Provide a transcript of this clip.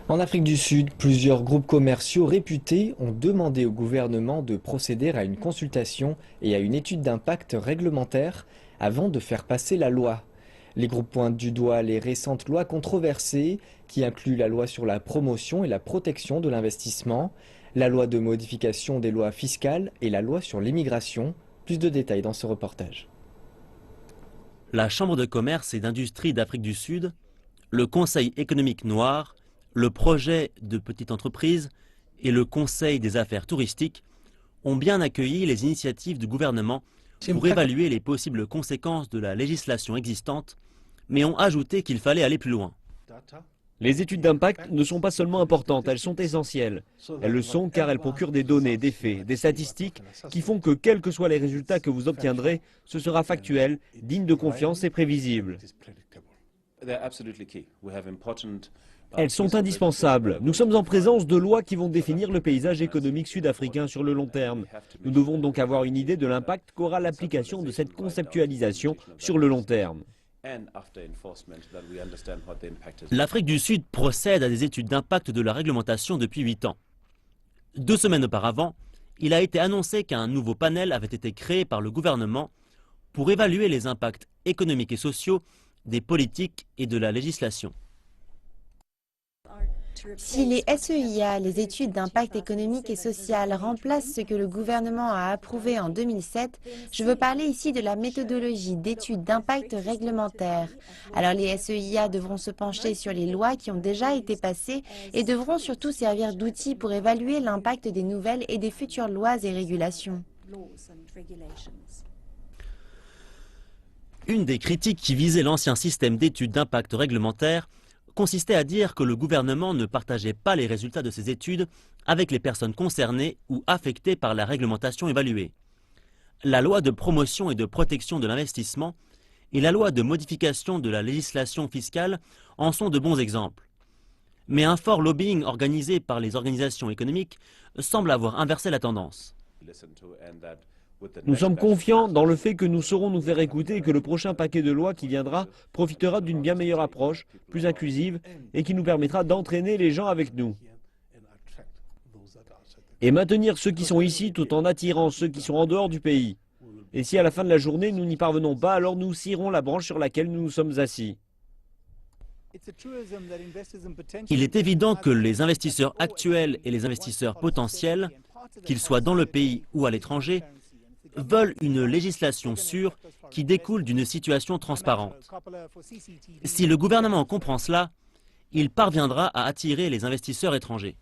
En Afrique du Sud, plusieurs groupes commerciaux réputés ont demandé au gouvernement de procéder à une consultation et à une étude d'impact réglementaire avant de faire passer la loi. Les groupes pointent du doigt les récentes lois controversées qui incluent la loi sur la promotion et la protection de l'investissement, la loi de modification des lois fiscales et la loi sur l'immigration. Plus de détails dans ce reportage. La Chambre de commerce et d'industrie d'Afrique du Sud, le Conseil économique noir, le projet de petite entreprise et le Conseil des affaires touristiques ont bien accueilli les initiatives du gouvernement pour évaluer les possibles conséquences de la législation existante, mais ont ajouté qu'il fallait aller plus loin. Les études d'impact ne sont pas seulement importantes, elles sont essentielles. Elles le sont car elles procurent des données, des faits, des statistiques qui font que quels que soient les résultats que vous obtiendrez, ce sera factuel, digne de confiance et prévisible. Elles sont indispensables. Nous sommes en présence de lois qui vont définir le paysage économique sud-africain sur le long terme. Nous devons donc avoir une idée de l'impact qu'aura l'application de cette conceptualisation sur le long terme. L'Afrique du Sud procède à des études d'impact de la réglementation depuis 8 ans. 2 semaines auparavant, il a été annoncé qu'un nouveau panel avait été créé par le gouvernement pour évaluer les impacts économiques et sociaux des politiques et de la législation. Si les SEIA, les études d'impact économique et social, remplacent ce que le gouvernement a approuvé en 2007, je veux parler ici de la méthodologie d'études d'impact réglementaire. Alors les SEIA devront se pencher sur les lois qui ont déjà été passées et devront surtout servir d'outils pour évaluer l'impact des nouvelles et des futures lois et régulations. Une des critiques qui visait l'ancien système d'études d'impact réglementaire consistait à dire que le gouvernement ne partageait pas les résultats de ces études avec les personnes concernées ou affectées par la réglementation évaluée. La loi de promotion et de protection de l'investissement et la loi de modification de la législation fiscale en sont de bons exemples. Mais un fort lobbying organisé par les organisations économiques semble avoir inversé la tendance. Nous sommes confiants dans le fait que nous saurons nous faire écouter et que le prochain paquet de lois qui viendra profitera d'une bien meilleure approche, plus inclusive, et qui nous permettra d'entraîner les gens avec nous. Et maintenir ceux qui sont ici tout en attirant ceux qui sont en dehors du pays. Et si à la fin de la journée nous n'y parvenons pas, alors nous scierons la branche sur laquelle nous nous sommes assis. Il est évident que les investisseurs actuels et les investisseurs potentiels, qu'ils soient dans le pays ou à l'étranger, veulent une législation sûre qui découle d'une situation transparente. Si le gouvernement comprend cela, il parviendra à attirer les investisseurs étrangers.